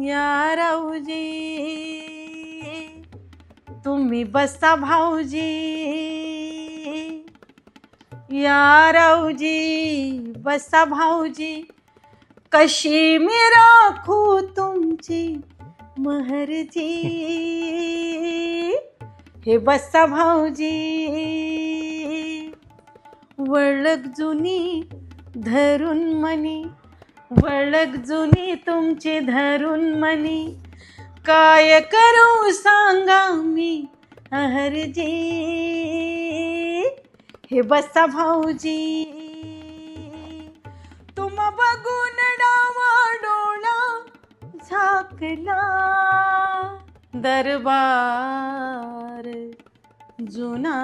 या राऊजी तुम्ही बसा भाऊजी, या राऊजी बसा भाऊजी, कशी मी राखू तुमची महरजी, हे बसा भाऊजी. वळख जुनी धरून मनी, वळख जुनी तुमची धरून मनी, काय करू सांगा मी अहरजी, हे बसा भाऊजी. तुम बघून डावा डोळा झाकला, दरबार जुना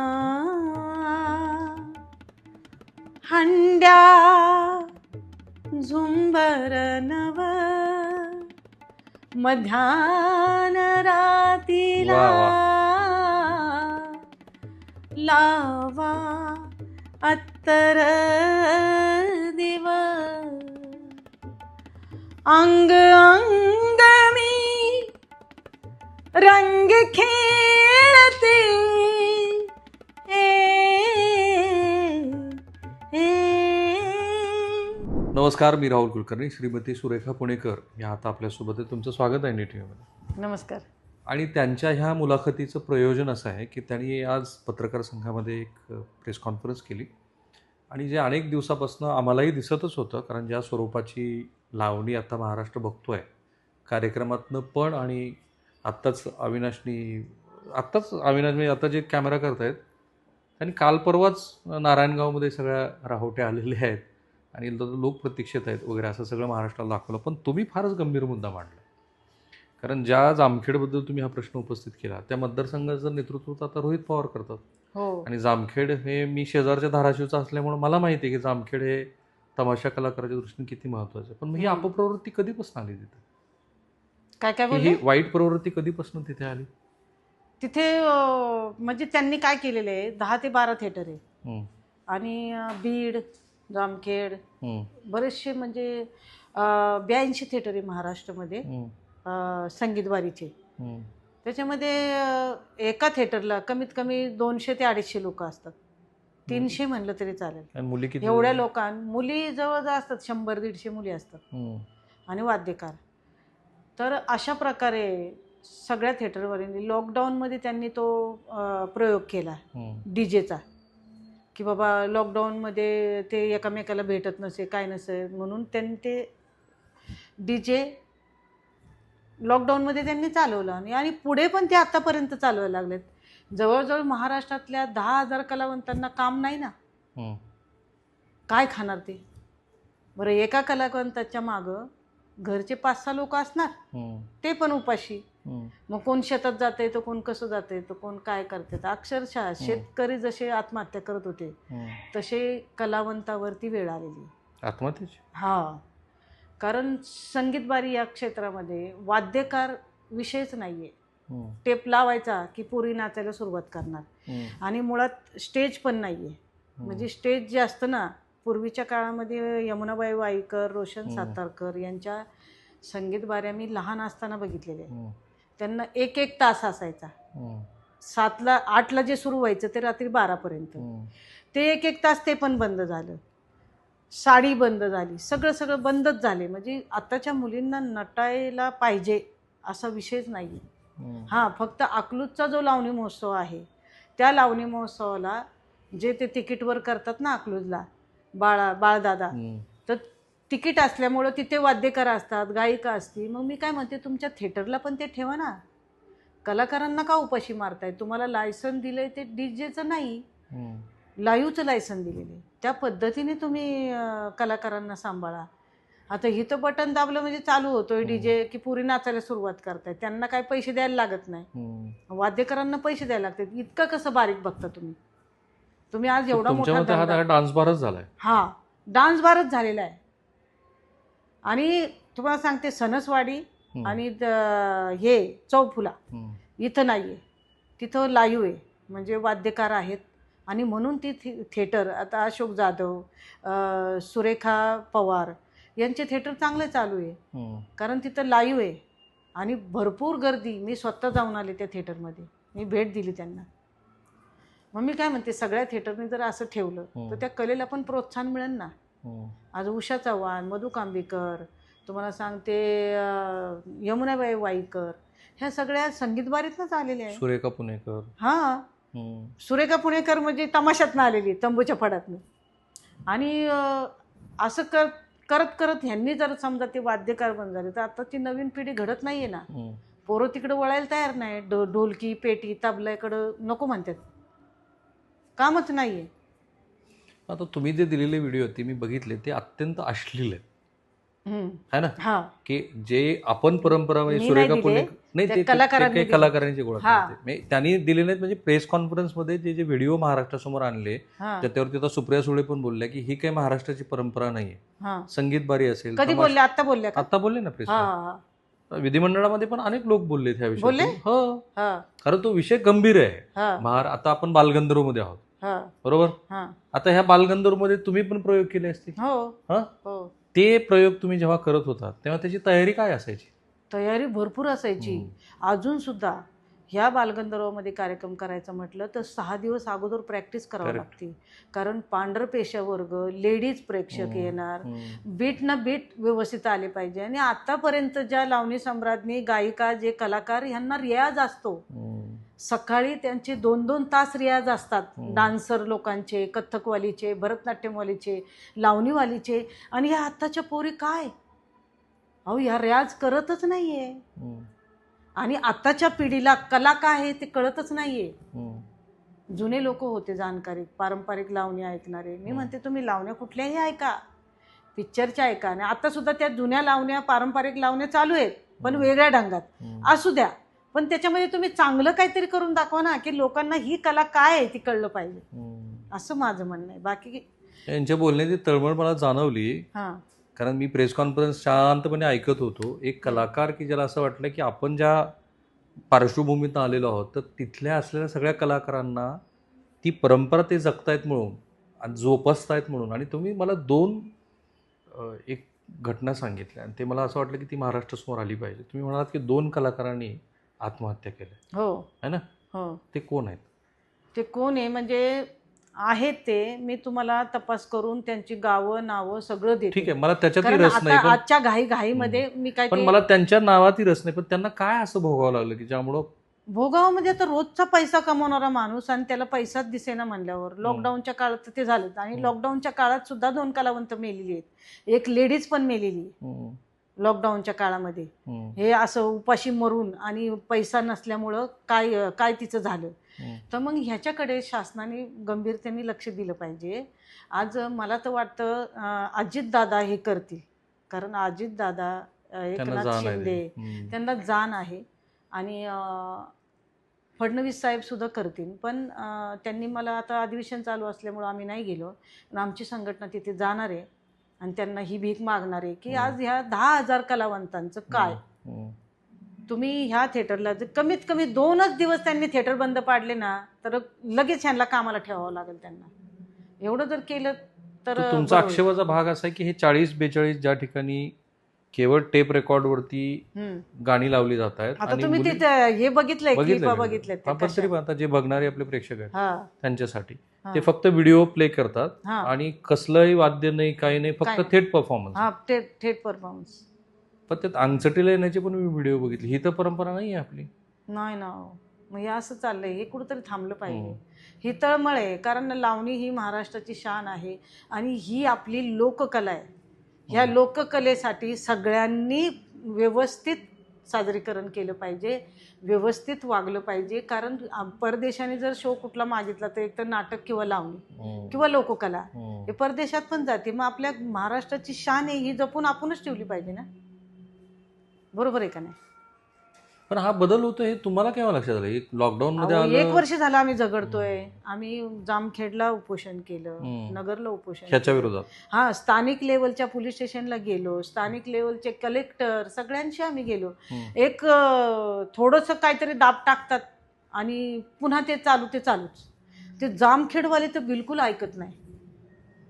हंड्या झुंबर नव, मध्यान रातीला लावा अत्तर दिव, अंग अंग मी रंग खेळते, नमस्कार, मी राहुल कुलकर्णी. श्रीमती सुरेखा पुणेकर या आता आपल्यासोबत आहे. तुमचं स्वागत आहे नीटीव्हीमध्ये. नमस्कार. आणि त्यांच्या ह्या मुलाखतीचं प्रयोजन असं आहे की त्यांनी आज पत्रकार संघामध्ये एक प्रेस कॉन्फरन्स केली आणि जे अनेक दिवसापासून आम्हालाही दिसतच होतं, कारण ज्या स्वरूपाची लावणी आता महाराष्ट्र बघतो आहे कार्यक्रमातनं पण, आणि आत्ताच अविनाशनी आता जे कॅमेरा करत आहेत त्यांनी काल परवाच नारायणगावमध्ये सगळ्या राहोट्या आलेल्या आहेत आणि लोक प्रतीक्षेत आहेत वगैरे, असं सगळं महाराष्ट्राला दाखवलं. पण तुम्ही फारच गंभीर मुद्दा मांडला, कारण ज्या जामखेडबद्दल तुम्ही हा प्रश्न उपस्थित केला त्या मतदारसंघाचं नेतृत्व आता रोहित पवार करतात. हो. आणि जामखेड हे मी शेजारच्या धाराशिवचं असल्यामुळे मला माहिती आहे की जामखेड हे तमाशा कलाकाराच्या दृष्टीने किती महत्त्वाचं आहे. पण ही अपप्रवृत्ती कधीपासून आली तिथे? काय काय ही बोलले? वाईट प्रवृत्ती कधीपासून तिथे आली? तिथे म्हणजे त्यांनी काय केलेलं आहे, 10 ते 12 थिएटर आहे आणि बीड, जामखेड, बरेचसे म्हणजे 82 थिएटर आहे महाराष्ट्रामध्ये संगीतवारीचे. त्याच्यामध्ये एका थिएटरला कमीत कमी 200 ते 250 लोक असतात. 300 म्हणलं तरी चालेल. मुली किती? एवढ्या मुली जवळ असतात 100-150 मुली असतात आणि वाद्यकार. तर अशा प्रकारे सगळ्या थिएटरवरील लॉकडाऊनमध्ये त्यांनी तो प्रयोग केला डीजेचा, की बाबा लॉकडाऊनमध्ये ते एकमेकाला भेटत नसे काय नसे म्हणून त्यांनी ते डीजे लॉकडाऊनमध्ये त्यांनी चालवलं आणि पुढे पण ते आतापर्यंत चालवायला लागलेत. जवळजवळ महाराष्ट्रातल्या 10,000 कलावंतांना काम नाही ना, काय खाणार ते? बरं, एका कलावंताच्या मागं घरचे 5-6 लोक असणार, ते पण उपाशी. मग कोण शेतात जाते तर कोण कसं जाते तर कोण काय करते. अक्षरशः शेतकरी जसे आत्महत्या करत होते तसे कलावंतावरती वेळ आलेली आत्महत्येची. कारण संगीतबारी या क्षेत्रामध्ये वाद्यकार विषयच नाहीये. टेप लावायचा की पोरी नाचायला सुरुवात करणार आणि मुळात स्टेज पण नाहीये. म्हणजे स्टेज जे असतं ना, पूर्वीच्या काळामध्ये यमुनाबाई वाईकर, रोशन सातारकर यांच्या संगीतबाऱ्या मी लहान असताना बघितलेल्या. त्यांना 1-1 तास असायचा. 8ला जे सुरू व्हायचं ते रात्री 12पर्यंत. ते 1-1 तास ते पण बंद झालं. साडी बंद झाली, सगळं बंदच झाले. म्हणजे आताच्या मुलींना नटायला पाहिजे असा विषयच नाही. फक्त अकलूजचा जो लावणी महोत्सव आहे त्या लावणी महोत्सवाला जे ते तिकीटवर करतात ना अकलूजला बाळदादा, तर तिकीट असल्यामुळं तिथे वाद्यकार असतात, गायिका असती. मग मी काय म्हणते, तुमच्या थिएटरला पण ते ठेवा ना. कलाकारांना का उपाशी मारताय? तुम्हाला लायसन दिलंय ते डीजेचं नाही, लाईव्हचं लायसन दिलेलं. त्या पद्धतीने तुम्ही कलाकारांना सांभाळा. आता इथं बटन दाबलं म्हणजे चालू होतोय डीजे की पुरी नाचायला सुरुवात करताय. त्यांना काय पैसे द्यायला लागत नाही, वाद्यकारांना पैसे द्यायला लागतात. इतकं कसं बारीक बघता तुम्ही आज एवढा मोठा डान्स बारच झालाय. डान्स बारच झालेला आहे. आणि तुम्हाला सांगते, सणसवाडी आणि हे चौफुला इथं नाहीये, तिथं लाईव्ह आहे, म्हणजे वाद्यकार आहेत. आणि म्हणून ती थिएटर आता अशोक जाधव, सुरेखा पवार यांचे थिएटर चांगले चालू आहे, कारण तिथं लाईव्ह आहे आणि भरपूर गर्दी. मी स्वतः जाऊन आले त्या थिएटरमध्ये, मी भेट दिली त्यांना. मग मी काय म्हणते, सगळ्या थिएटरने जर असं ठेवलं तर त्या कलेला पण प्रोत्साहन मिळेल ना. आज उषा चव्हाण, मधु कांबीकर, तुम्हाला सांगते यमुनाबाई वाईकर, ह्या सगळ्या संगीत बारीतनंच आलेल्या आहेत. सुरेखा पुणेकर. हां, सुरेखा पुणेकर म्हणजे तमाशातनं आलेली, तंबूच्या फडातनं. आणि असं करत करत ह्यांनी जर समजा ते वाद्यकार बन झाले तर आताची नवीन पिढी घडत नाहीये ना. पोरं तिकडे वळायला तयार नाही. ढोलकी, पेटी, तबल्याकडं नको म्हणतात, कामच नाहीये. आता तुम्ही जे दिलेले व्हिडिओ ते मी बघितले, ते अत्यंत अश्लील आहेत, है ना. हा, की जे आपण परंपरा म्हणजे सुरेखा पुणेकर नाही, ते कलाकारांची गोळा करते त्यांनी दिले नाहीत. म्हणजे प्रेस कॉन्फरन्स मध्ये जे व्हिडिओ महाराष्ट्रासमोर आणले त्याच्यावरती आता सुप्रिया सुळे पण बोलल्या की ही काही महाराष्ट्राची परंपरा नाहीये. संगीत बारी असेल, कधी बोलले? आता बोलले ना प्रेस. विधिमंडळामध्ये पण अनेक लोक बोलले त्या विषयी. हो, कारण तो विषय गंभीर आहे. आता आपण बालगंधर्व मध्ये आहोत, बरोबर. आता ह्या बालगंधर्व मध्ये तुम्ही पण प्रयोग केले असतील. ते प्रयोग तुम्ही जेव्हा करत होता तेव्हा त्याची तयारी काय असायची? तयारी भरपूर असायची. अजून सुद्धा ह्या बालगंधर्वमध्ये कार्यक्रम करायचं म्हटलं तर 6 दिवस अगोदर प्रॅक्टिस करावी लागते. कारण पांढर पेशा वर्ग, लेडीज प्रेक्षक येणार, बीट ना बीट व्यवस्थित आले पाहिजे. आणि आतापर्यंत ज्या लावणी सम्राज्ञी, गायिका, जे कलाकार, ह्यांना रियाज असतो. सकाळी त्यांचे 2-2 तास रियाज असतात. डान्सर लोकांचे, कथ्थकवालीचे, भरतनाट्यमवालीचे, लावणीवालीचे. आणि ह्या आत्ताच्या पोरी काय, अहो ह्या रियाज करतच नाहीये. आणि आताच्या पिढीला कला काय आहे ते कळतच नाहीये. जुने लोक होते जाणकारी, पारंपरिक लावणी ऐकणारे. मी म्हणते तुम्ही लावण्या कुठल्याही ऐका, पिक्चरच्या ऐका. आणि आता सुद्धा त्या जुन्या लावण्या, पारंपरिक लावण्या चालू आहेत, पण वेगळ्या ढंगात असू द्या. पण त्याच्यामध्ये तुम्ही चांगलं काहीतरी करून दाखवा ना, की लोकांना ही कला काय आहे ती कळलं पाहिजे, असं माझं म्हणणं आहे. बाकी यांच्या बोलण्याची तळमळ मला जाणवली, कारण मी प्रेस कॉन्फरन्स शांतपणे ऐकत होतो. एक कलाकार की ज्याला असं वाटलं की आपण ज्या पार्श्वभूमीतून आलेलो आहोत तर तिथल्या असलेल्या सगळ्या कलाकारांना ती परंपरा ते जगतायत म्हणून, जोपासतायत म्हणून. आणि तुम्ही मला 2 एक घटना सांगितल्या आणि ते मला असं वाटलं की ती महाराष्ट्रासमोर आली पाहिजे. तुम्ही म्हणालात की 2 कलाकारांनी आत्महत्या केल्या, हो है ना. ते कोण आहेत? ते कोण आहे म्हणजे आहेत ते, मी तुम्हाला तपास करून त्यांची गावं, नावं सगळं देते. ठीक आहे, मला त्याच्यातही रस नाही. आजच्या घाईमध्ये मी काय, पण मला त्यांच्या नावातही रस नाही. पण त्यांना काय असं भोगावं लागलं की ज्यामुळं? भोगावं म्हणजे आता रोजचा पैसा कमवणारा माणूस आणि त्याला पैसाच दिसेना म्हणल्यावर. लॉकडाऊनच्या काळात ते झालं. आणि लॉकडाऊनच्या काळात सुद्धा 2 कलावंत मेलेली आहेत. एक लेडीज पण मेलेली लॉकडाऊनच्या काळामध्ये. हे असं उपाशी मरून आणि पैसा नसल्यामुळं काय तिचं झालं. तर मग ह्याच्याकडे शासनाने गंभीरतेने लक्ष दिलं पाहिजे. आज मला तर वाटतं अजितदादा हे करतील, कारण अजितदादा, एकनाथ शिंदे त्यांना जाण आहे. आणि फडणवीस साहेब सुद्धा करतील. पण त्यांनी मला आता अधिवेशन चालू असल्यामुळं आम्ही नाही गेलो, पण आमची संघटना तिथे जाणार आहे आणि त्यांना ही भीक मागणार आहे की आज ह्या 10,000 कलावंतांचं काय. तुम्ही ह्या थिएटरला कमीत कमी 2च दिवस त्यांनी थिएटर बंद पाडले ना तर लगेच ह्यांना कामाला ठेवावं लागेल त्यांना. एवढं जर केलं तर. तुमचा आक्षेपाचा भाग असा आहे की हे 40-42 ज्या ठिकाणी केवळ टेप रेकॉर्डवरती गाणी लावली जात आहेत. आता तुम्ही हे बघितलंय, आता जे बघणारे आपले प्रेक्षक आहेत त्यांच्यासाठी ते फक्त व्हिडिओ प्ले करतात आणि कसलंही वाद्य नाही, काही नाही, फक्त थेट परफॉर्मन्स. पण त्यात अंगचटीला येण्याचे पण मी व्हिडिओ बघितले. ही तर परंपरा नाही आहे आपली. नाही ना. मग हे असं चाललंय, हे कुठंतरी थांबलं पाहिजे. ही तळमळ आहे, कारण लावणी ही महाराष्ट्राची शान आहे आणि ही आपली लोककला आहे. ह्या लोककलेसाठी सगळ्यांनी व्यवस्थित सादरीकरण केलं पाहिजे, व्यवस्थित वागलं पाहिजे. कारण परदेशाने जर शो कुठला मागितला तर एक तर नाटक किंवा लावणी किंवा लोककला हे परदेशात पण जाते. मग आपल्या महाराष्ट्राची शान आहे ही जपून आपणच ठेवली पाहिजे ना, बरोबर आहे का नाही. पण हा बदल होतो हे तुम्हाला केव्हा लक्षात आलं? लॉकडाऊन मध्ये 1 वर्ष झालं आम्ही झगडतोय. आम्ही जामखेडला उपोषण केलं, नगरला उपोषण ह्याच्या विरोधात. स्थानिक लेवलच्या पोलीस स्टेशनला गेलो, स्थानिक लेवलचे कलेक्टर सगळ्यांशी आम्ही गेलो. एक थोडंसं काहीतरी दाब टाकतात आणि पुन्हा ते चालूच. ते जामखेडवाले तर बिलकुल ऐकत नाही.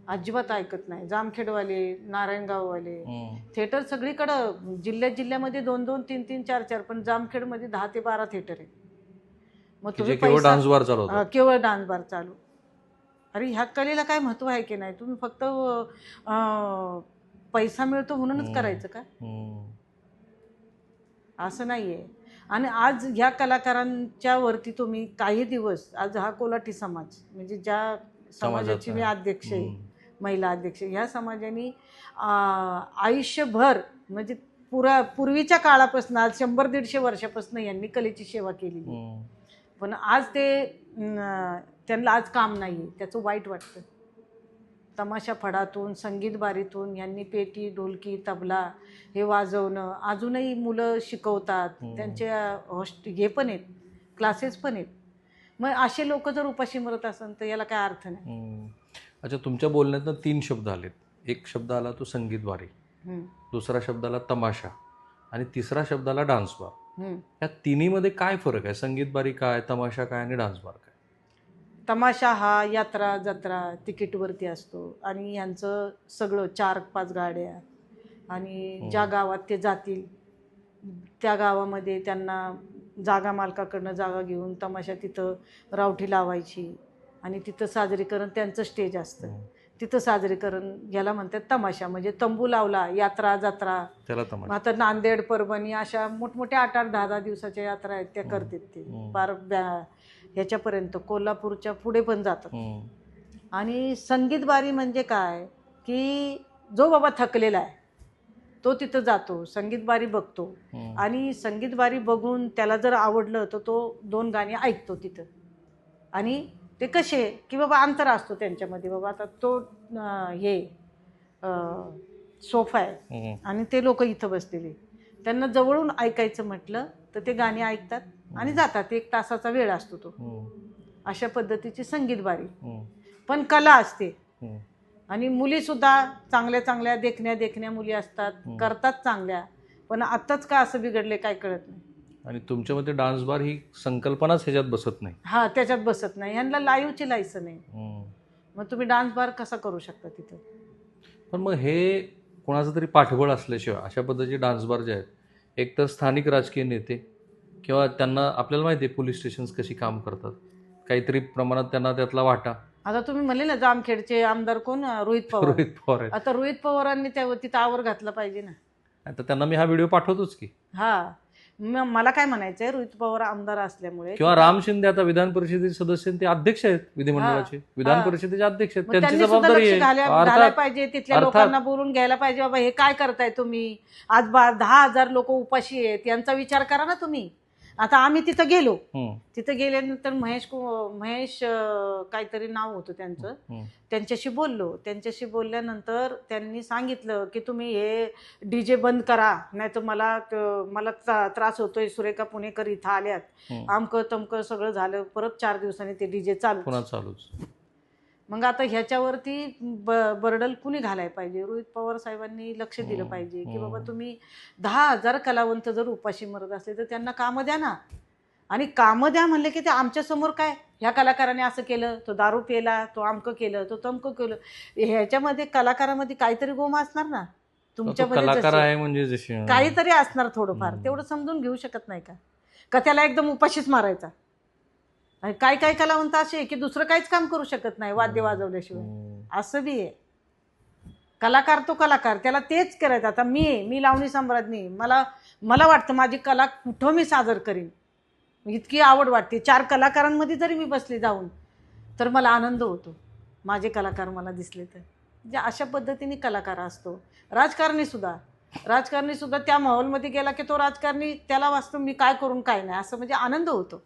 अजिबात ऐकत नाही. जामखेडवाले, नारायणगाववाले, थिएटर सगळीकडं जिल्ह्यामध्ये 2-2, 3-3, 4-4, पण जामखेडमध्ये 10 ते 12 थिएटर आहे. मग तुम्ही केवळ डान्स बार चालू होता. केवळ डान्स बार चालू. अरे ह्या कलेला काय महत्व आहे की नाही? तुम्ही फक्त पैसा मिळतो म्हणूनच करायचं का? असं नाहीये. आणि आज ह्या कलाकारांच्या वरती तुम्ही काही दिवस, आज हा कोल्हाटी समाज म्हणजे ज्या समाजाची मी अध्यक्ष आहे, महिला अध्यक्ष, ह्या समाजाने आयुष्यभर म्हणजे पूर्वीच्या काळापासून आज 100-150 वर्षापासून यांनी कलेची सेवा केलेली. पण आज त्यांना आज काम नाही आहे, त्याचं वाईट वाटतं. तमाशा फडातून, संगीत बारीतून यांनी पेटी, ढोलकी, तबला हे वाजवणं अजूनही मुलं शिकवतात. त्यांचे हे पण आहेत, क्लासेस पण आहेत. मग असे लोक जर उपाशी मरत असेल तर याला काय अर्थ नाही. अच्छा, तुमच्या बोलण्यातनं 3 शब्द आलेत. एक शब्द आला तो संगीत बारी, दुसरा शब्द आला तमाशा आणि तिसरा शब्द आला डान्स बार. या तिन्हीमध्ये काय फरक आहे? संगीत बारी काय, तमाशा काय आणि डान्स बार काय? तमाशा हा यात्रा जत्रा तिकीटवरती असतो आणि यांचं सगळं 4-5 गाड्या आणि ज्या गावात ते जातील त्या गावामध्ये त्यांना जागा मालकाकडनं जागा घेऊन तमाशा तिथं रावठी लावायची आणि तिथं साजरीकरण त्यांचं स्टेज असतं, तिथं साजरीकरण याला म्हणतात तमाशा. म्हणजे तंबू लावला, यात्रा जत्रा, त्याला तमाशा. आता नांदेड, परभणी अशा मोठमोठ्या 8-8, 10-10 दिवसाच्या यात्रा आहेत त्या करतात. ते पार ह्याच्यापर्यंत कोल्हापूरच्या पुढे पण जातात. आणि संगीत बारी म्हणजे काय की जो बाबा थकलेला आहे तो तिथं जातो, संगीत बारी बघतो आणि संगीत बारी बघून त्याला जर आवडलं तर तो 2 गाणी ऐकतो तिथं. आणि ते कसे की बाबा अंतर असतो त्यांच्यामध्ये, बाबा आता तो सोफा आहे आणि ते लोक इथं बसलेले, त्यांना जवळून ऐकायचं म्हटलं तर ते गाणी ऐकतात आणि जातात. 1 तासाचा वेळ असतो तो. अशा पद्धतीची संगीत बारी. पण कला असते आणि मुली सुद्धा चांगल्या चांगल्या देखण्या मुली असतात, करतात चांगल्या. पण आताच का असं बिघडले काय कळत नाही. आणि तुमच्यामध्ये डान्स बार ही संकल्पनाच ह्याच्यात बसत नाही. हा, त्याच्यात बसत नाही. ह्यांना लाईव्हची लायसन आहे, मग तुम्ही डान्स बार कसा करू शकता तिथं? पण मग हे कोणाचं तरी पाठबळ असल्याशिवाय अशा पद्धतीचे डान्स बार जे आहेत, एक तर स्थानिक राजकीय नेते किंवा त्यांना आपल्याला माहिती आहे पोलीस स्टेशन्स कशी काम करतात, काहीतरी प्रमाणात त्यांना त्यातला वाटा. आता तुम्ही म्हणले ना जामखेडचे आमदार कोण, रोहित पवार आहेत. आता रोहित पवारांनी तिथं आवर घातला पाहिजे ना. आता त्यांना मी हा व्हिडिओ पाठवतोच की. हा, मला काय म्हणायचंय, रोहित पवार आमदार असल्यामुळे किंवा राम शिंदे आता विधान परिषदेचे सदस्य, ते अध्यक्ष आहेत विधिमंडळाचे, विधान परिषदेचे अध्यक्ष आहेत, त्यांची जबाबदारी घालायला पाहिजे. तिथल्या लोकांना बोलून घ्यायला पाहिजे, बाबा हे काय करताय तुम्ही, आज 10,000 लोक उपाशी आहेत, यांचा विचार करा ना तुम्ही. आता आम्ही तिथं गेल्यानंतर महेश काहीतरी नाव होतं त्यांचं, त्यांच्याशी बोलल्यानंतर त्यांनी सांगितलं की तुम्ही हे डीजे बंद करा, नाही तर मला त्रास होतोय, सुरेखा पुणेकर इथं आल्यात, आमकं तमकं सगळं झालं. परत 4 दिवसांनी ते डीजे चालूच. मग आता ह्याच्यावरती बर्डल कुणी घालायला पाहिजे? रोहित पवार साहेबांनी लक्ष दिलं पाहिजे की बाबा तुम्ही 10,000 कलावंत जर उपाशी मरत असले तर त्यांना कामं द्या ना. आणि कामं द्या म्हणले की ते आमच्यासमोर काय, ह्या कलाकाराने असं केलं, तो दारू पिला, तो अमकं केलं, तो तमकं केलं. ह्याच्यामध्ये कलाकारामध्ये काहीतरी गोम असणार ना तुमच्यामध्ये, म्हणजे काहीतरी असणार थोडंफार. तेवढं समजून घेऊ शकत नाही का त्याला एकदम उपाशीच मारायचा? आणि काय कलावंत असे की दुसरं काहीच काम करू शकत नाही वाद्य वाजवल्याशिवाय, असं बी आहे. कलाकार तो कलाकार, त्याला तेच करायचं. आता मी लावणी सम्राज्ञी, मला वाटतं माझी कला कुठं मी सादर करीन, इतकी आवड वाटते. 4 कलाकारांमध्ये जरी मी बसले जाऊन तर मला आनंद होतो, माझे कलाकार मला दिसले तर. म्हणजे अशा पद्धतीने कलाकार असतो. राजकारणी सुद्धा त्या माहोलमध्ये गेला की तो राजकारणी त्याला वाचतो मी काय करून काय नाही, असं म्हणजे आनंद होतो.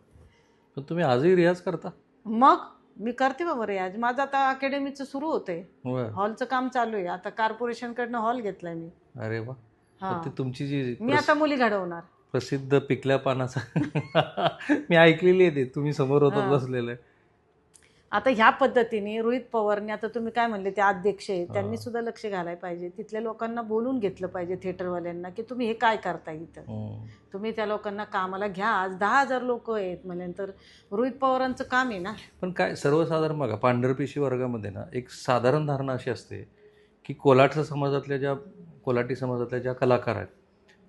पण तुम्ही आजही रियाज करता? मग मी करते बाबा रियाज. माझं आता अकॅडमीचं सुरू होतंय, हॉलचं काम चालू आहे. आता कॉर्पोरेशनकडनं हॉल घेतलाय मी. अरे वा. तुमची जी मी आता मुली घडवणार. प्रसिद्ध पिकल्या पानाचा मी ऐकलेली आहे, ते तुम्ही समोर होतात बसलेलं आहे. आता ह्या पद्धतीने रोहित पवारने, आता तुम्ही काय म्हणले ते अध्यक्ष आहे, त्यांनी सुद्धा लक्ष घालायला पाहिजे. तिथल्या लोकांना बोलून घेतलं पाहिजे, थिएटरवाल्यांना, की तुम्ही हे काय करता इथं. तुम्ही त्या लोकांना कामाला घ्या. आज 10,000 लोक आहेत म्हणल्यानंतर रोहित पवारांचं काम आहे ना. पण काय सर्वसाधारण बघा, पांढरपेशी वर्गामध्ये ना एक साधारण धारणा अशी असते की कोलाटी समाजातल्या ज्या कलाकार आहेत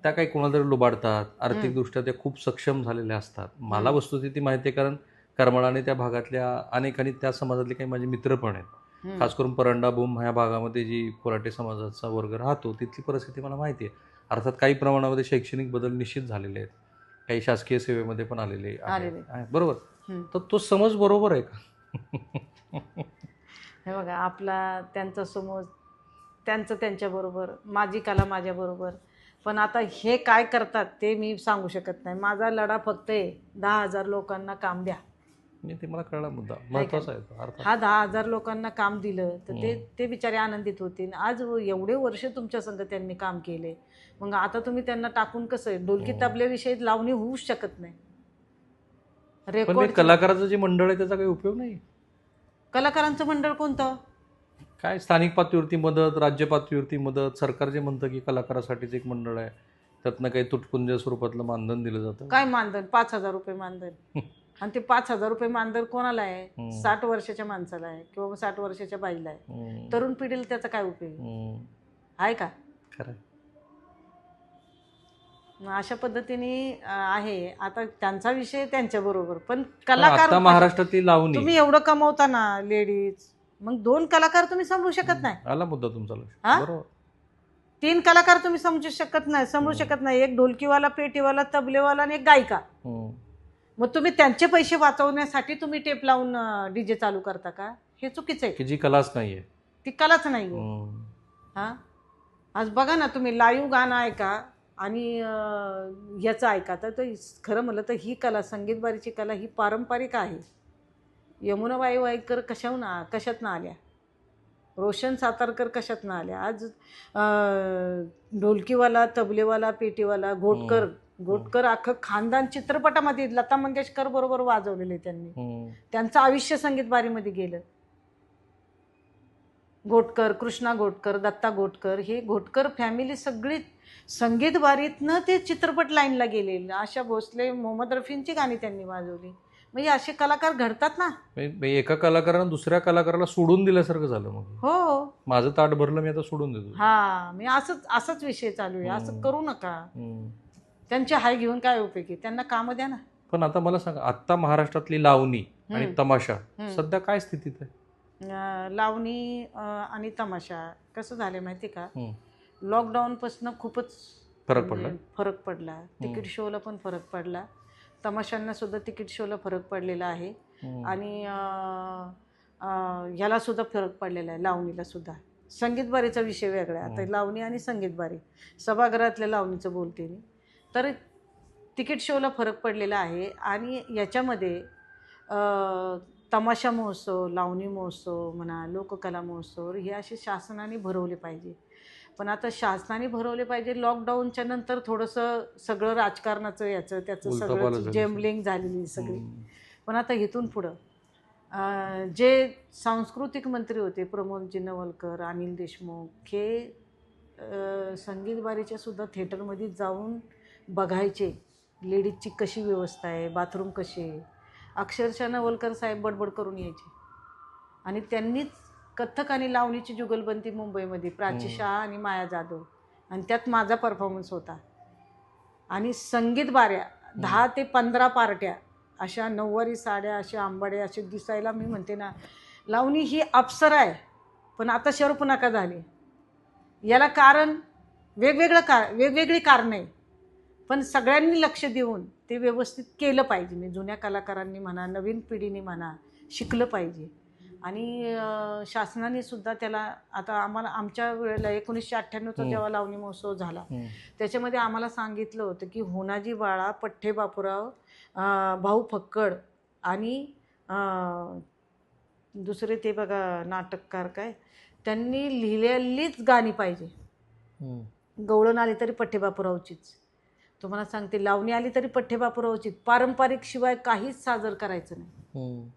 त्या काही कोणाला तरी लुबाडतात, आर्थिकदृष्ट्या त्या खूप सक्षम झालेल्या असतात. मला वस्तुस्थिती माहिती आहे, कारण करमाळा आणि त्या भागातल्या अनेक आणि त्या समाजातले काही माझे मित्र पण आहेत. खास करून परंडा भूम ह्या भागामध्ये जी कोलाटे समाजाचा वर्ग राहतो तिथली परिस्थिती मला माहिती आहे. अर्थात काही प्रमाणामध्ये शैक्षणिक बदल निश्चित झालेले आहेत, काही शासकीय सेवेमध्ये पण आलेले आहेत, बरोबर. तर तो समज बरोबर आहे का? हे बघा, आपला त्यांचा समज त्यांचं त्यांच्याबरोबर, माझी कला माझ्याबरोबर. पण आता हे काय करतात ते मी सांगू शकत नाही. माझा लढा फक्त आहे 10,000 लोकांना काम द्या. ते मला कळला मुद्दा महत्वाचा आहे. हा 10,000 लोकांना काम दिलं तर ते बिचारे आनंदित होतील. आज एवढे वर्ष तुमच्या संग त्यांनी काम केले, मग आता तुम्ही त्यांना टाकून कसं आहे? ढोलकी तबल्याविषयी लावणी होऊच शकत नाही. रेकॉर्ड कलाकाराचं जे मंडळ आहे त्याचा काही उपयोग नाही. कलाकारांचं मंडळ कोणतं? काय स्थानिक पातळीवरती मदत, राज्य पातळीवरती मदत, सरकार जे म्हणतं की कलाकारासाठीच एक मंडळ आहे, त्यातनं काही तुटपुंज स्वरूपातलं मानधन दिलं जातं. काय मानधन? 5,000 रुपये मानधन. आणि ते 5,000 रुपये मानधन कोणाला आहे? 60 वर्षाच्या माणसाला आहे किंवा 60 वर्षाच्या बाईला आहे. तरुण पिढीला त्याचा काय उपयोग आहे का? खरं. अशा पद्धतीने आहे. आता त्यांचा विषय त्यांच्या बरोबर, पण कलाकार महाराष्ट्रातली लावणी तुम्ही एवढं कमवता ना लेडीज, मग 2 कलाकार तुम्ही समजू शकत नाही. आला मुद्दा तुमचा लक्ष, बरोबर. 3 कलाकार तुम्ही समजू शकत नाही. एक ढोलकीवाला, पेटीवाला, तबलेवाला आणि एक गायिका. मग तुम्ही त्यांचे पैसे वाचवण्यासाठी तुम्ही टेप लावून डीजे चालू करता का? हे चुकीचं आहे. की जी कलाच नाहीये, ती कलाच नाहीये. हा, आज बघा ना, तुम्ही लाईव्ह गाणं ऐका आणि याचं ऐका, तर खरं म्हणलं तर ही कला, संगीत बारीची कला ही पारंपरिक आहे. यमुनाबाई वाईकर कशातनं आल्या? रोशन सातारकर कशातनं आल्या? आज ढोलकीवाला, तबलेवाला, पेटीवाला, घोटकर अख्खं खानदान चित्रपटामध्ये लता मंगेशकर बरोबर वाजवलेले त्यांनी. त्यांचं आयुष्य संगीत बारीमध्ये गेलं. घोटकर, कृष्णा घोटकर, दत्ता घोटकर, हे घोटकर फॅमिली सगळी संगीत बारीतनं ते चित्रपट लाईनला गेले. आशा भोसले, मोहम्मद रफींची गाणी त्यांनी वाजवली. म्हणजे असे कलाकार घडतात ना. एका कलाकारानं दुसऱ्या कलाकाराला सोडून दिल्यासारखं झालं. मग हो, माझं ताट भरलं, मी आता सोडून देतो. हा, मी असाच विषय चालू आहे. असं करू नका. त्यांचे हाय घेऊन काय उपयोग? त्यांना काम द्या ना. पण आता मला सांगा, आता महाराष्ट्रातली लावणी आणि तमाशा सध्या काय स्थितीत आहे? लावणी आणि तमाशा कसं झालं माहिती का? लॉकडाऊन पासून खूपच फरक पडला. तिकीट शोला पण फरक पडला, तमाशांना सुद्धा तिकीट शोला फरक पडलेला आहे. आणि ह्याला सुद्धा फरक पडलेला आहे, लावणीला सुद्धा. संगीत बारीचा विषय वेगळा आहे. आता लावणी आणि संगीत बारी, सभागृहातल्या लावणीचं बोलते मी. तर तिकीट शोला फरक पडलेला आहे. आणि याच्यामध्ये तमाशा महोत्सव, लावणी महोत्सव म्हणा, लोककला महोत्सव, हे असे शासनाने भरवले पाहिजे. पण आता शासनाने भरवले पाहिजे, लॉकडाऊनच्या नंतर थोडंसं सगळं राजकारणाचं याचं त्याचं सगळं जेमलिंग झालेली सगळी. पण आता इथून पुढं जे सांस्कृतिक मंत्री होते, प्रमोदजी नवलकर, अनिल देशमुख, हे संगीत बारीच्या सुद्धा थिएटरमध्ये जाऊन बघायचे लेडीजची कशी व्यवस्था आहे, बाथरूम कशी आहे. अक्षरशः नवलकर साहेब बडबड करून यायचे. आणि त्यांनीच कथ्थक आणि लावणीची जुगलबंदी मुंबईमध्ये, प्राची शाह आणि माया जाधव, आणि त्यात माझा परफॉर्मन्स होता. आणि संगीत बाऱ्या 10 ते 15 पार्ट्या अशा, नऊवारी साड्या, अशा आंबाड्या, असे दिसायला. मी म्हणते ना, लावणी ही अप्सरा आहे, पण आता शरपुनाका झाली. याला कारण वेगवेगळी कारणं आहे, पण सगळ्यांनी लक्ष देऊन ते व्यवस्थित केलं पाहिजे. मी जुन्या कलाकारांनी म्हणा, नवीन पिढीने म्हणा, शिकलं पाहिजे. आणि शासनाने सुद्धा त्याला, आता आमच्या वेळेला 1998चा जेव्हा लावणी महोत्सव झाला, त्याच्यामध्ये आम्हाला सांगितलं होतं की होनाजी बाळा, पठ्ठे बापूराव, भाऊ फक्कड आणि दुसरे ते बघा नाटककार काय, त्यांनी लिहिलेलीच गाणी पाहिजे. गवळण आली तरी पठ्ठे बापूरावचीच. तुम्हाला सांगते, लावणी आली तरी पठ्ठे बापूरावचीच. पारंपरिक शिवाय काहीच सादर करायचं नाही.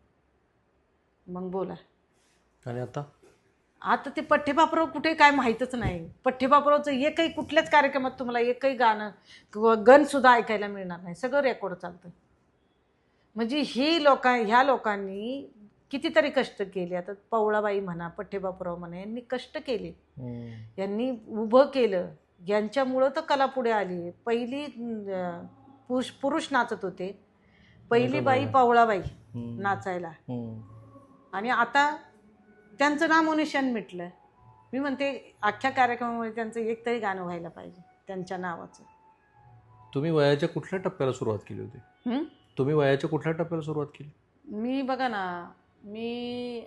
मग बोला. आणि आता ते पठ्ठेबापराव कुठे काय माहीतच नाही. पठ्ठेबापरावचं एकही कुठल्याच कार्यक्रमात तुम्हाला एकही गाणं किंवा गणसुद्धा ऐकायला मिळणार नाही. सगळं रेकॉर्ड चालतं. म्हणजे ह्या लोकांनी कितीतरी कष्ट केले. आता पवळाबाई म्हणा, पठ्ठेबापराव म्हणा, यांनी कष्ट केले, यांनी उभं केलं. यांच्यामुळं तर कला पुढे आली. पहिली पुरुष नाचत होते, पहिली बाई पवळाबाई नाचायला. आणि आता त्यांचं नामोनिशाण मिटलं. मी म्हणते अख्ख्या कार्यक्रमामध्ये त्यांचं एक तरी गाणं व्हायला पाहिजे त्यांच्या नावाचं. तुम्ही वयाच्या कुठल्या टप्प्याला सुरुवात केली होती? तुम्ही वयाच्या कुठल्या टप्प्याला सुरुवात केली? मी बघा ना, मी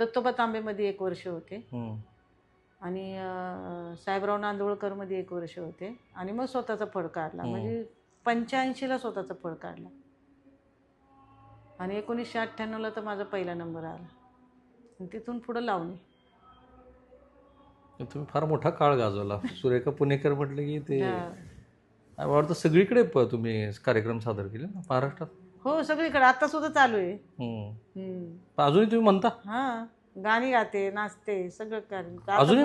दत्तोबा तांबेमध्ये 1 वर्ष होते आणि साहेबराव नांदोळकरमध्ये 1 वर्ष होते आणि मग स्वतःचा फळ काढला. म्हणजे 85ला स्वतःचा फळ काढला आणि 1998ला तर माझा पहिला नंबर आला. तिथून पुढं लावणी. तुम्ही फार मोठा काळ गाजवला. सुरेखा पुणेकर म्हटलं की ते वाटतं सगळीकडे तुम्ही कार्यक्रम सादर केले ना महाराष्ट्रात. हो, सगळीकडे. आता सुद्धा चालू आहे. अजूनही तुम्ही म्हणता? हा, गाणी गाते, नाचते, सगळं कार्यक्रम. अजूनही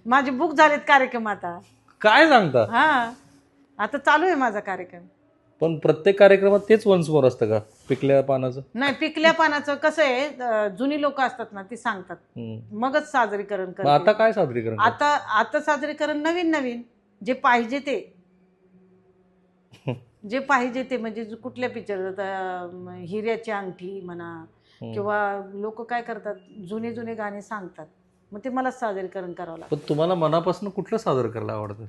माझे बुक झालेत कार्यक्रम आता. काय सांगता? हा, आता चालू आहे माझा कार्यक्रम. पण प्रत्येक कार्यक्रमात तेच वंशमोर असतं का? पिकल्या पानाचं नाही, पिकल्या पानाचं कसं आहे, जुनी लोक असतात ना, ती सांगतात, मगच सादरीकरण करतात. आता काय सादरीकरण? आता सादरीकरण नवीन जे पाहिजे ते म्हणजे कुठल्या पिक्चर, हिऱ्याची अंगठी म्हणा, किंवा लोक काय करतात, जुने गाणे सांगतात, मग ते मला सादरीकरण करावं लागतं. पण तुम्हाला मनापासून कुठलं सादर करायला आवडतं?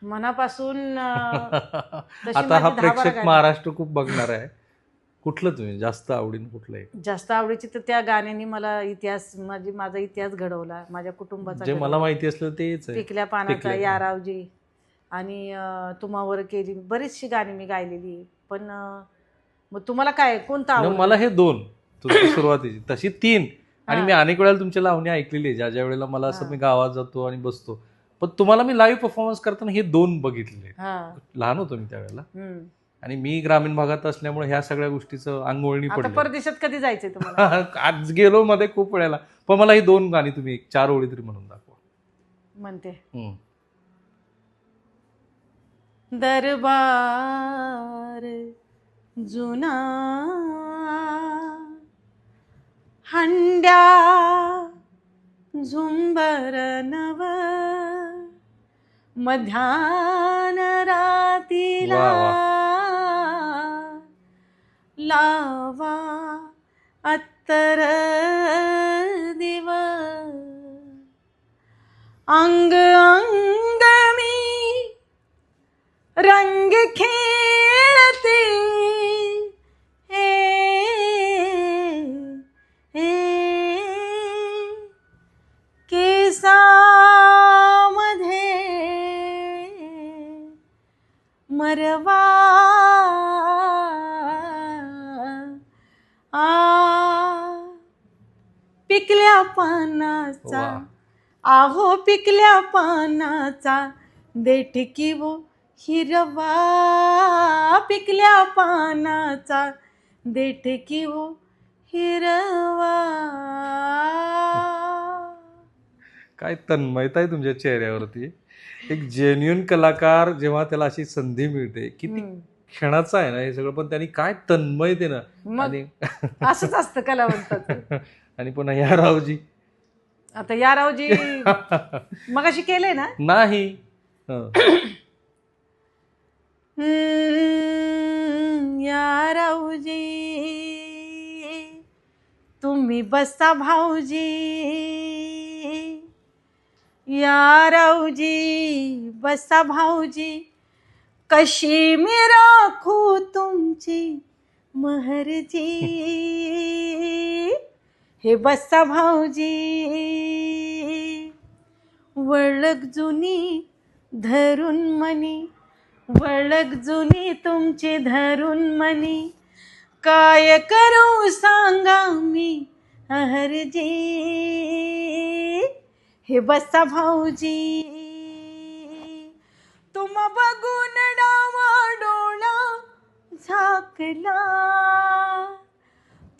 मनापासून आता हा प्रेक्षक महाराष्ट्र खूप बघणार आहे. कुठलं तुम्ही जास्त आवडीनं कुठलं आहे? जास्त आवडीची तर त्या गाण्यांनी मला माझा इतिहास घडवला, माझ्या कुटुंबाचा. जे मला माहिती असलं तेच आहे. पिकल्या पानाचा, यारावजी आणि तुम्हावर केली, बरीचशी गाणी मी गायलेली. पण मग तुम्हाला काय कोणतं आवडतं? मला हे 2 तुमची सुरुवातीची, तशी 3. आणि मी अनेक वेळेला तुमच्या लावणी ऐकलेली आहे. ज्या वेळेला मला असं मी गावात जातो आणि बसतो, पण तुम्हाला मी लाईव्ह परफॉर्मन्स करताना हे 2 बघितले. लहान होतो मी त्यावेळेला आणि मी ग्रामीण भागात असल्यामुळे ह्या सगळ्या गोष्टीचं अंगवळणी पडली. परदेशात कधी जायचंय तुम्हाला? आज गेलो मध्ये खूप वेळेला, पण मला ही 2 गाणी तुम्ही 4 ओळी तरी म्हणून दाखवा. म्हणते. दरबार जुना हंड्या झुंबर नव, मध्यान रातीला लावा अत्तर दिव, अंग अंग मी रंग खेळते, केसामध्ये मरवा पिकल्या पानाचा, आहो पिकल्या पानाचा देठकी वो हिरवा, पिकल्या पानाचा देठकी वो हिरवा. काय तन्मयता आहे तुमच्या चेहऱ्यावरती. एक जेन्युइन कलाकार जेव्हा त्याला अशी संधी मिळते, किती क्षणाचा आहे ना हे सगळं, पण त्यांनी काय तन्मयतेनं. आणि असंच असतं कलावंताचं. आणि पुन्हा यारावजी, आता यारावजी मगाशी केलंय ना? नाही. यारावजी तुम्ही बसा भाऊजी, यारावजी बसा भाऊजी, कशी मी राखू तुमची महरजी, हे बसा भाऊजी. वळख जुनी धरून मनी, वळख जुनी तुमची धरून मनी, काय करू सांगा मी हरजी, हे बसा भाऊजी. तुम बघून डावा डोळा झाकला,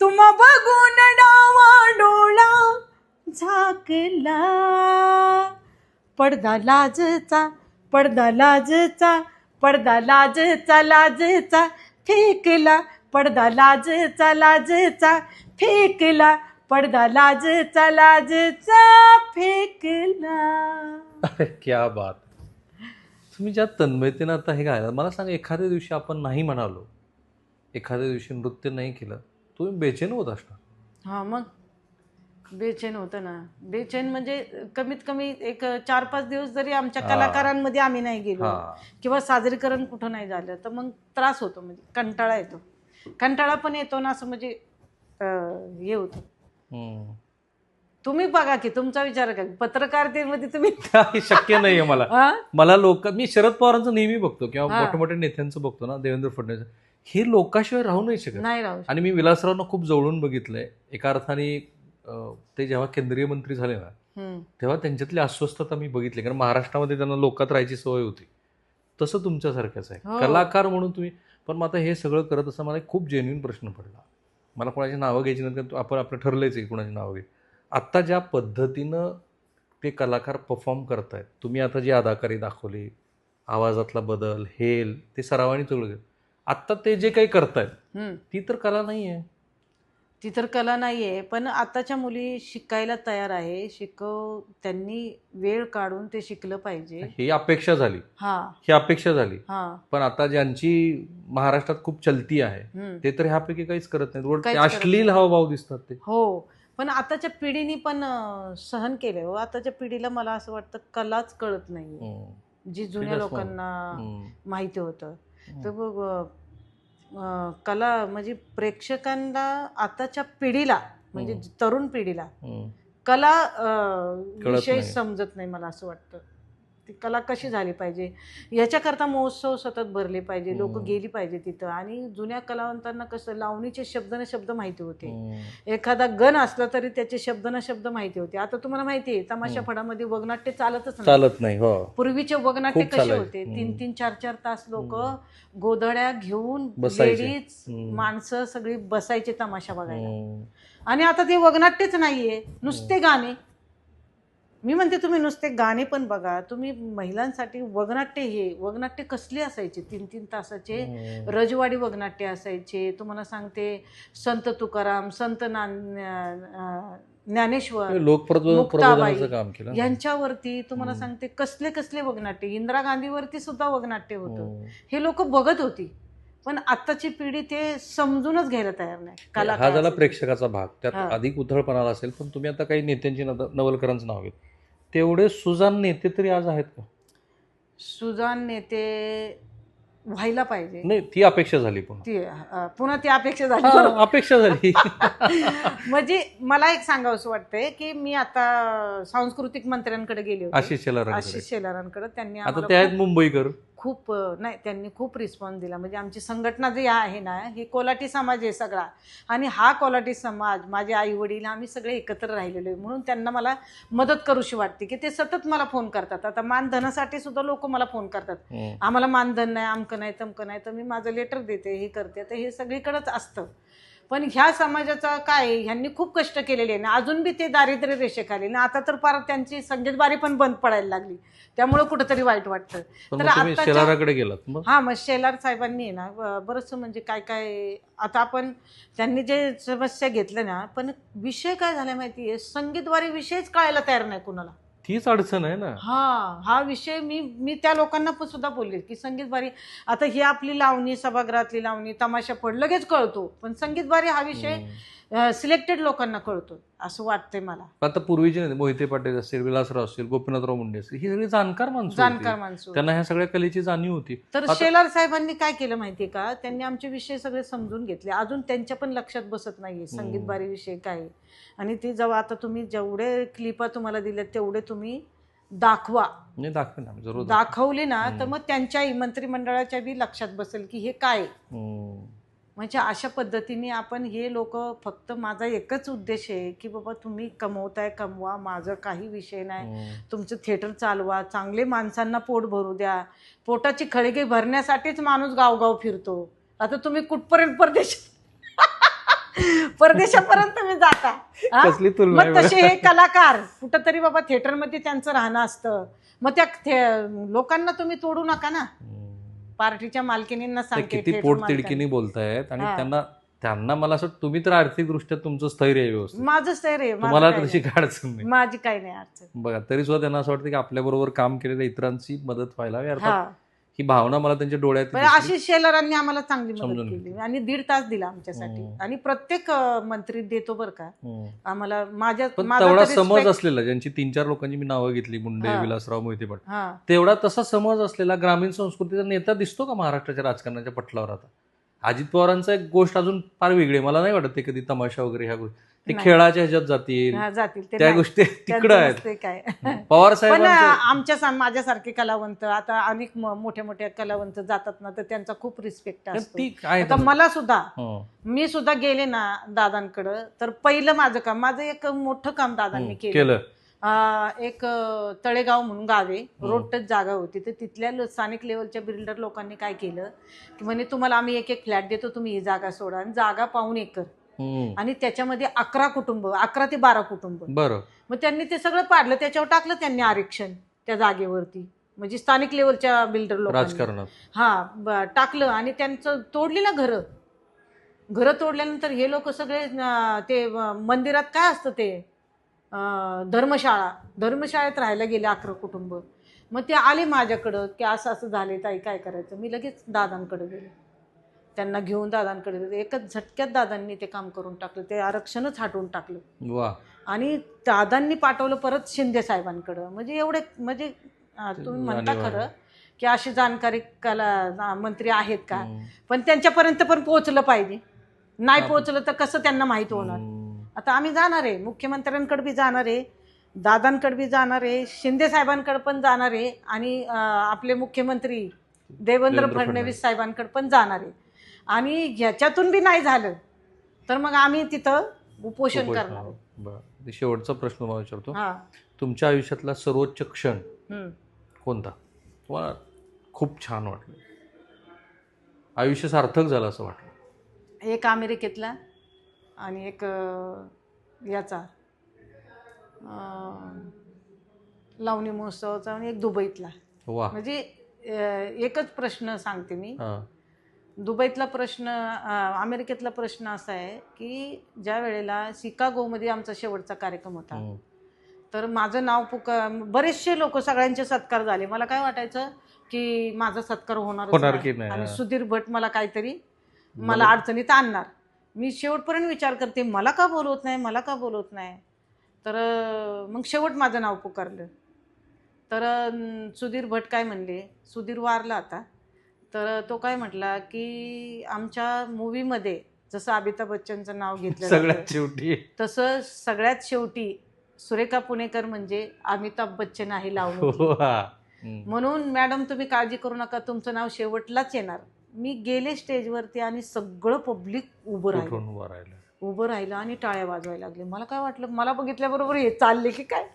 तुम बघून डावा झाकला, पडदा लाजचा, पडदा लाजचा, पडदा लाजचा लाजचा फेकला, पडदा लाजचा लाजचा फेकला, पडदा लाजचा लाजचा फेकला. अरे क्या बात. तुम्ही ज्या तन्मयतेनं आता हे गायला, मला सांगा, एखाद्या दिवशी आपण नाही म्हणालो, एखाद्या दिवशी नृत्य नाही केलं, तुम्ही बेचैन होत असणार. हां, मग बेचैन होतं ना. बेचैन म्हणजे कमीत कमी एक 4-5 दिवस जरी आमच्या कलाकारांमध्ये आम्ही नाही गेलो किंवा सादरीकरण कुठं नाही झालं तर मग त्रास होतो, म्हणजे कंटाळा येतो. कंटाळा पण येतो ना, असं म्हणजे हे होतं. तुम्ही बघा की, तुमचा विचार करा, पत्रकारितेमध्ये तुम्ही काही शक्य नाहीये मला. मला लोक, मी शरद पवारांचं नेहमी बघतो किंवा मोठ्या मोठ्या नेत्यांचं बघतो ना, देवेंद्र फडणवीस, हे लोकांशिवाय राहू नाही शकत. नाही राहू. आणि मी विलासरावांना खूप जवळून बघितलंय. एका अर्थाने ते जेव्हा केंद्रीय मंत्री झाले ना, तेव्हा त्यांच्यातली अस्वस्थता मी बघितली, कारण महाराष्ट्रामध्ये त्यांना लोकात राहायची सवय होती. तसं तुमच्यासारखंच आहे, कलाकार म्हणून तुम्ही. पण मग आता हे सगळं करत असताना मला एक खूप जेन्युइन प्रश्न पडला. मला कोणाची नावं घ्यायची नाही, आपण आपलं ठरलंच आहे कोणाची नावं घ्यायची. आत्ता ज्या पद्धतीनं ते कलाकार परफॉर्म करतायत, तुम्ही आता जी अदाकारी दाखवली, आवाजातला बदल, हेल, ते सरावानी चढलं, आत्ता ते जे काही करतायत ती तर कला नाही आहे. ती तर कला नाही आहे. पण आताच्या मुली शिकायला तयार आहे. त्यांनी वेळ काढून ते शिकलं पाहिजे, ही अपेक्षा झाली. ही अपेक्षा झाली. पण आता ज्यांची महाराष्ट्रात खूप चलती आहे ते तर ह्यापैकी काहीच करत नाहीत. अश्लील हावभाव दिसतात ते. हो, पण आताच्या पिढीने पण सहन केले हो. आताच्या पिढीला मला असं वाटतं कलाच कळत नाही, जी जुन्या लोकांना माहिती होतं. तर बघ, कला म्हणजे प्रेक्षकांना, आताच्या पिढीला म्हणजे तरुण पिढीला कला विषय समजत नाही. मला असं वाटतं ती कला कशी झाली पाहिजे याच्याकरता महोत्सव सतत भरले पाहिजे, लोक गेली पाहिजे तिथं. आणि जुन्या कलावंतांना कसं लावणीचे शब्द न शब्द माहिती होते, एखादा गण असला तरी त्याचे शब्द न शब्द माहिती होते. आता तुम्हाला माहिती आहे, तमाशा फडामध्ये वगनाट्य चालत नाही. पूर्वीचे वगनाट्य कसे होते, 3-3, 4-4 तास लोक गोधड्या घेऊन, लेडीज माणसं सगळी बसायचे तमाशा बघायला. आणि आता ते वगनाट्यच नाहीये, नुसते गाणे. मी म्हणते तुम्ही नुसते गाणे पण बघा. तुम्ही महिलांसाठी वगनाट्य कसले असायचे, 3-3 तासाचे रजवाडी वगनाट्य असायचे. तुम्हाला सांगते, संत तुकाराम, संत ज्ञानेश्वर, मुक्ताबाई यांच्यावरती तुम्हाला सांगते कसले कसले वगनाट्य. इंदिरा गांधीवरती सुद्धा वगनाट्य होतं. हे लोक बघत होती. पण आताची पिढी ते समजूनच घ्यायला तयार नाही. हा झाला प्रेक्षकाचा भाग, त्यात अधिक उथळपणा असेल. पण तुम्ही आता काही नेत्यांची, नवलकरांचं नाव घेत, तेवढे सुजाण नेते तरी आज आहेत का? सुजाण नेते व्हायला पाहिजे. नाही, ती अपेक्षा झाली. पुन्हा ती अपेक्षा झाली. अपेक्षा झाली. म्हणजे मला एक सांगावंसं वाटतंय की मी आता सांस्कृतिक मंत्र्यांकडे गेले होते, आशिष शेलारांकडे. त्यांनी आता ते आहेत मुंबईकर. त्यांनी खूप रिस्पॉन्स दिला. म्हणजे आमची संघटना जी आहे ना, ही कोलाटी समाज आहे सगळा. आणि हा कोलाटी समाज, माझे आई वडील, आम्ही सगळे एकत्र राहिलेलो आहे. म्हणून त्यांना मला मदत करूशी वाटते की ते सतत मला फोन करतात. आता मानधनासाठी सुद्धा लोक मला फोन करतात, आम्हाला मानधन नाही, अमकं नाही, तमकं नाही. तर मी माझं लेटर देते, हे करते. तर हे सगळीकडेच असतं. पण ह्या समाजाचा काय, ह्यांनी खूप कष्ट केलेले आहे ना, अजून बी ते दारिद्र्य रेषेखाली ना. आता तर फार त्यांची संगीतबारी पण बंद पडायला लागली, त्यामुळे कुठंतरी वाईट वाटतं. तर आता शेलाराकडे गेलात? मग शेलार साहेबांनी ना बरंचसं म्हणजे काय काय, आता आपण त्यांनी जे समस्या घेतल्या ना, पण विषय काय झाला माहितीये, संगीतवारी विषयच कळायला तयार नाही कुणाला. तीच अडचण आहे ना. हा विषय मी त्या लोकांना पण सुद्धा बोलले की संगीतबारी, आता ही आपली लावणी, सभागृहातली लावणी, तमाशा पड लगेच कळतो, पण संगीतबारी हा विषय सिलेक्टेड लोकांना कळतो असं वाटतंय मला. आता पूर्वीचे मोहिते पाटील असतील, विलासराव असतील, गोपीनाथराव मुंडे असतील, ही सगळी जाणकार माणसं, त्यांना ह्या सगळ्या कलेची जाणीव होती. तर शेलार साहेबांनी काय केलं माहितीये का, त्यांनी आमचे विषय सगळे समजून घेतले. अजून त्यांच्या पण लक्षात बसत नाहीये संगीतबारी विषय काय. आणि ती जेव्हा आता तुम्ही जेवढे क्लिपा तुम्हाला दिल्या तेवढे तुम्ही दाखवली ना, तर मग त्यांच्याही मंत्रिमंडळाच्या बी लक्षात बसेल की हे काय. म्हणजे अशा पद्धतीने आपण हे लोक, फक्त माझा एकच उद्देश आहे की बाबा तुम्ही कमवताय, कमवा, माझं काही विषय नाही. तुमचं थिएटर चालवा, चांगले माणसांना पोट भरू द्या. पोटाची खळगी भरण्यासाठीच माणूस गावगाव फिरतो. आता तुम्ही कुठपर्यंत परदेशापर्यंत मी जाता. हा? कसली तुलना आहे मग बरं. तसे हे कलाकार कुठंतरी बाबा थिएटरमध्ये त्यांचं राहणं असतं. मग त्या लोकांना तुम्ही तोडू नका ना. पार्टीच्या मालकिनींना ते सांगते, किती थिएटर पोटतिडकीने बोलतायत आणि हा. त्यांना मला असं तुम्ही तर आर्थिकदृष्ट्या तुमचं स्थैर्य आहे व्यवस्थित, माझं सैर आहे, तुम्हाला तशी काय अडचण नाही. माझी काही नाही अडचण. बघा तरी सुद्धा त्यांना असं वाटतं की आपल्याबरोबर काम केलेल्या इतरांची मदत व्हायला हवी. अर्थात हा, ही भावना मला त्यांच्या डोळ्यात पण दिसली. आशिष शेलारांनी आम्हाला चांगली मदत समजून केली घेतली. आणि 1.5 तास दिला आमच्यासाठी. आणि प्रत्येक मंत्री देतो बरं का आम्हाला. पण माझा तेवढा तरी समज respect- असलेला, ज्यांची 3-4 लोकांची मी नावं घेतली, मुंडे, हा. विलासराव मोहिते पाटील, हा, तेवढा तसा समज असलेला ग्रामीण संस्कृतीचा नेता दिसतो का महाराष्ट्राच्या राजकारणाच्या पटलावर आता? अजित पवारांचा एक गोष्ट अजून फार वेगळी आहे. मला नाही वाटत ते कधी तमाशा वगैरे ह्या गोष्टी ते नाही. खेळाच्या ह्याच्यात जातील, हा, जातील ते त्या नाही. गोष्टी त्यांचं तिकडं आहेत. नसते काय. पवार पण साहेबांचं माझ्यासारखे कलावंत आता अनेक मोठ्या मोठ्या कलावंत जातात ना, तर त्यांचा खूप रिस्पेक्ट असतो. ती काय आता मला सुद्धा, हं. मी सुद्धा गेले ना दादांकडं, तर पहिलं माझं एक मोठं काम दादांनी केलं. एक तळेगाव म्हणून गावे रोड टच जागा होती, तर तिथल्या स्थानिक लेवलच्या बिल्डर लोकांनी काय केलं की म्हणे तुम्हाला आम्ही एक फ्लॅट देतो, तुम्ही ही जागा सोडा. आणि जागा 1.5 एकर आणि त्याच्यामध्ये 11 कुटुंब, 11 ते 12 कुटुंब. बरं. मग त्यांनी ते सगळं पाडलं, त्याच्यावर टाकलं त्यांनी आरक्षण त्या जागेवरती, म्हणजे स्थानिक लेवलच्या बिल्डर लोकांनी राजकारणात टाकलं. आणि त्यांचं तोडली ना घरं तोडल्यानंतर हे लोक सगळे ते मंदिरात काय असतं ते धर्मशाळेत राहायला गेले 11 कुटुंब. मग ते आले माझ्याकडं की असं असं झाले, ताई काय करायचं. मी लगेच दादांकडे गेले, त्यांना घेऊन दादांकडे गेले. एकच झटक्यात दादांनी ते काम करून टाकलं, ते आरक्षणच हटवून टाकलं. वा. आणि दादांनी पाठवलं परत शिंदे साहेबांकडं. म्हणजे एवढे, म्हणजे तुम्ही म्हणता खरं की अशी जाणकारी मंत्री आहेत का, पण त्यांच्यापर्यंत पण पोहोचलं पाहिजे. नाही पोहोचलं तर कसं त्यांना माहित होणार. आता आम्ही जाणार आहे, मुख्यमंत्र्यांकडे बी जाणार आहे, दादांकडे बी जाणार आहे, शिंदे साहेबांकडे पण जाणार आहे, आणि आपले मुख्यमंत्री देवेंद्र फडणवीस साहेबांकडे पण जाणार आहे. आणि ह्याच्यातून बी नाही झालं तर मग आम्ही तिथं उपोषण करणार. बरं. शेवटचा प्रश्न मला विचारतो, हा. तुमच्या आयुष्यातला सर्वोच्च क्षण कोणता तुम्हाला खूप छान वाटलं, आयुष्य सार्थक झालं असं वाटलं? एक अमेरिकेतला आणि एक याचा लावणी महोत्सवाचा, आणि एक दुबईतला. वा. म्हणजे एकच प्रश्न सांगते मी. हां. दुबईतला प्रश्न, अमेरिकेतला प्रश्न असा आहे की ज्या वेळेला शिकागोमध्ये आमचा शेवटचा कार्यक्रम होता, तर माझं नाव बरेचसे लोक, सगळ्यांचे सत्कार झाले. मला काय वाटायचं की माझा सत्कार होणार की नाही, आणि सुधीर भट मला काहीतरी मला अडचणीत आणणार. मी शेवटपर्यंत विचार करते, मला का बोलवत नाही. तर मग शेवट माझं नाव पुकारलं. तर सुधीर भट काय म्हणले, सुधीर वारला आता, तर तो काय म्हटला की आमच्या मूवीमध्ये जसं अमिताभ बच्चनचं नाव घेतलं सगळ्यात शेवटी, तसं सगळ्यात शेवटी सुरेखा पुणेकर म्हणजे अमिताभ बच्चन आहे लावणी. म्हणून मॅडम तुम्ही काळजी करू नका, तुमचं नाव शेवटलाच येणार. मी गेले स्टेजवरती आणि सगळं पब्लिक उभं राहिलं आणि टाळ्या वाजवायला लागले. मला काय वाटलं, मला बघितल्याबरोबर हे चालले की काय.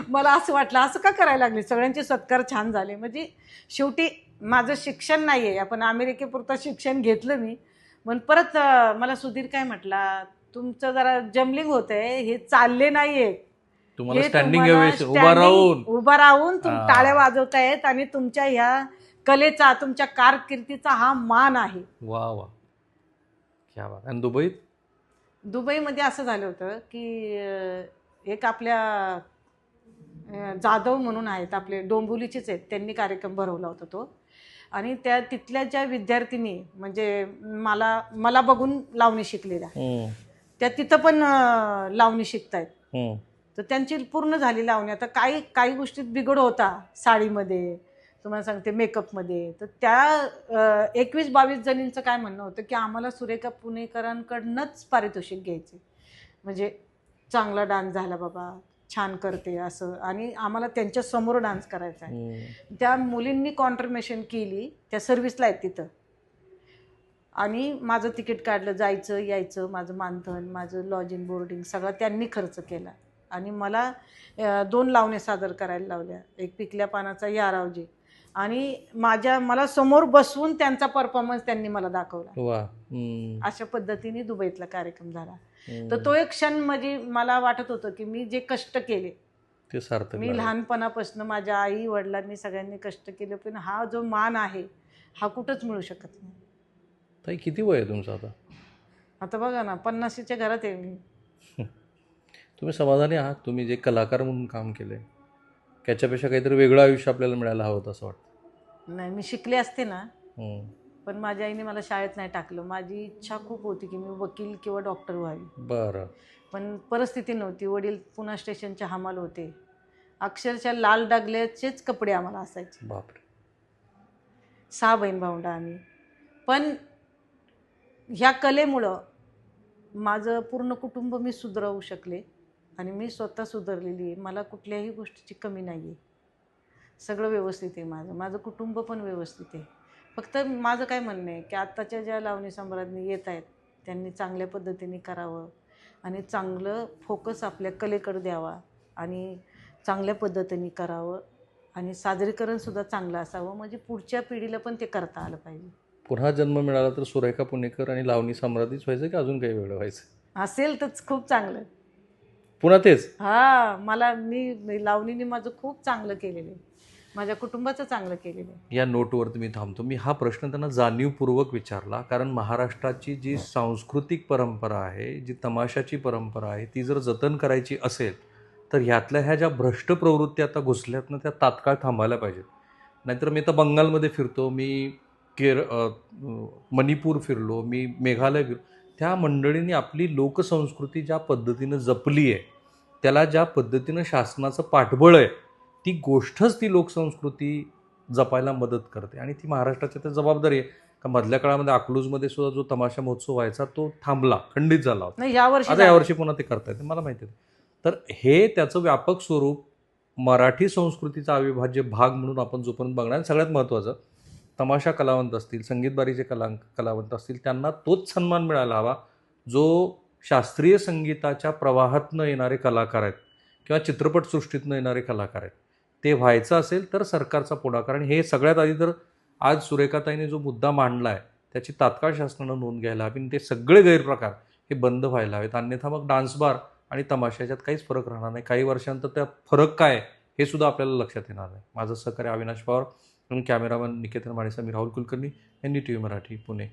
मला असं वाटलं असं का करायला लागले. सगळ्यांचे सत्कार छान झाले. म्हणजे शेवटी माझं शिक्षण नाही आहे, आपण अमेरिकेपुरतं शिक्षण घेतलं मी. पण परत मला सुधीर काय म्हटला, तुमचं जरा जमलिंग होतंय, हे चालले नाहीये, तुम्हाला स्टँडिंग उभा राहून तुम्ही टाळ्या वाजवतायत आणि तुमच्या ह्या कलेचा, तुमच्या कारकिर्दीचा हा मान आहे. वा वा, क्या बात. आणि दुबईमध्ये असं झालं होतं की एक आपल्या जाधव म्हणून आहेत, आपले डोंबिवलीचेच आहेत, त्यांनी कार्यक्रम भरवला होता तो. आणि तिथल्या ज्या विद्यार्थिनी, म्हणजे मला बघून लावणी शिकलेल्या, त्या तिथं पण लावणी शिकतायत. तर त्यांची पूर्ण झाली लावणी. आता काही गोष्टीत बिघड होता, साडीमध्ये तुम्हाला सांगते, मेकअपमध्ये. तर त्या 21-22 जणींचं काय म्हणणं होतं की आम्हाला सुरेखा पुणेकरांकडनंच पारितोषिक घ्यायचे, म्हणजे चांगला डान्स झाला बाबा, छान करते असं, आणि आम्हाला त्यांच्या समोर डान्स करायचा आहे. त्या मुलींनी कॉन्ट्रिब्युशन केली, त्या सर्व्हिसला आहेत तिथं. आणि माझं तिकीट काढलं, जायचं यायचं, माझं मानधन, माझं लॉजिंग बोर्डिंग सगळं त्यांनी खर्च केला. आणि मला 2 लावण्या सादर करायला लावल्या, एक पिकल्या पानाचा यारावजी आणि मला समोर बसवून त्यांचा परफॉर्मन्स त्यांनी मला दाखवला. वा. अशा पद्धतीने दुबईतला कार्यक्रम झाला. तर तो एक क्षण म्हणजे मला वाटत होतं की मी जे कष्ट केले ते सार्थक मी झालं. लहानपणापासून माझ्या आई वडिलांनी सगळ्यांनी कष्ट केले, पण हा जो मान आहे हा कुठंच मिळू शकत नाही. ताई किती वय आहे तुमचं आता? आता बघा ना, 50च्या घरात आहे मी. तुम्ही समाधानी आहात? तुम्ही जे कलाकार म्हणून काम केलंय त्याच्यापेक्षा काहीतरी वेगळं आयुष्य आपल्याला मिळायला हवं होतं असं वाटतं? नाही, मी शिकले असते ना, हम्म. पण माझ्या आईने मला शाळेत नाही टाकलं. माझी इच्छा खूप होती की मी वकील किंवा डॉक्टर व्हावी, बरं. पण परिस्थिती नव्हती. वडील पुणा स्टेशनचे हमाल होते. अक्षरशः लाल डागल्याचेच कपडे आम्हाला असायचे. बापरे. 6 बहीण भावंडं आम्ही. पण ह्या कलेमुळं माझं पूर्ण कुटुंब मी सुधारवू शकले आणि मी स्वतः सुधारलेली आहे. मला कुठल्याही गोष्टीची कमी नाही आहे. सगळं व्यवस्थित आहे माझं कुटुंब पण व्यवस्थित आहे. फक्त माझं काय म्हणणं आहे की आत्ताच्या ज्या लावणी सम्राज्ञी येत आहेत त्यांनी चांगल्या पद्धतीने करावं आणि चांगलं फोकस आपल्या कलेकडे द्यावा आणि चांगल्या पद्धतीने करावं आणि सादरीकरणसुद्धा चांगलं असावं, म्हणजे पुढच्या पिढीला पण ते करता आलं पाहिजे. पुन्हा जन्म मिळाला तर सुरेखा पुणेकर आणि लावणी सम्राज्ञीच व्हायचं की अजून काही वेगळं व्हायचं? असेल तर खूप चांगलं. पुन्हा तेच? मी लावणीने माझं खूप चांगलं केलेलं आहे, माझ्या कुटुंबाचं चांगलं केलेलं आहे. या नोटवर मी थांबतो. मी हा प्रश्न त्यांना जाणीवपूर्वक विचारला कारण महाराष्ट्राची जी सांस्कृतिक परंपरा आहे, जी तमाशाची परंपरा आहे, ती जर जतन करायची असेल तर ह्यातल्या ह्या ज्या भ्रष्ट प्रवृत्ती आता घुसल्यात ना, त्या तात्काळ थांबायला पाहिजेत. नाहीतर मी तर बंगालमध्ये फिरतो, मी मणिपूर फिरलो, मी मेघालय फिरलो. त्या मंडळींनी आपली लोकसंस्कृती ज्या पद्धतीनं जपली आहे, त्याला ज्या पद्धतीनं शासनाचं पाठबळ आहे, ती गोष्टच ती लोकसंस्कृती जपायला मदत करते आणि ती महाराष्ट्राची तर जबाबदारी आहे. का मधल्या काळामध्ये अकलूजमध्ये सुद्धा जो तमाशा महोत्सव व्हायचा तो थांबला, खंडित झाला होता. नाही, यावर्षी पुन्हा ते करता येते, मला माहिती आहे. तर हे त्याचं व्यापक स्वरूप मराठी संस्कृतीचा अविभाज्य भाग म्हणून आपण जोपर्यंत बघणार. सगळ्यात महत्त्वाचं, तमाशा कलावंत असतील, संगीतबारीचे कलावंत असतील, त्यांना तोच सन्मान मिळायला हवा जो शास्त्रीय संगीताच्या प्रवाहातनं येणारे कलाकार आहेत किंवा चित्रपटसृष्टीतनं येणारे कलाकार आहेत. ते व्हायचं असेल तर सरकारचा पुढाकार. आणि हे सगळ्यात आधी तर आज सुरेखाताईने जो मुद्दा मांडला आहे त्याची तात्काळ शासनानं नोंद घ्यायला हवी आणि ते सगळे गैरप्रकार हे बंद व्हायला हवेत. अन्यथा मग डान्स बार आणि तमाशाच्यात काहीच फरक राहणार नाही. काही वर्षांतर त्या फरक काय हे सुद्धा आपल्याला लक्षात येणार नाही. माझं सहकार्य अविनाश पवार आणि कॅमेरामॅन निकेतन माणेसा, मी राहुल कुलकर्णी, NDTV मराठी, पुणे.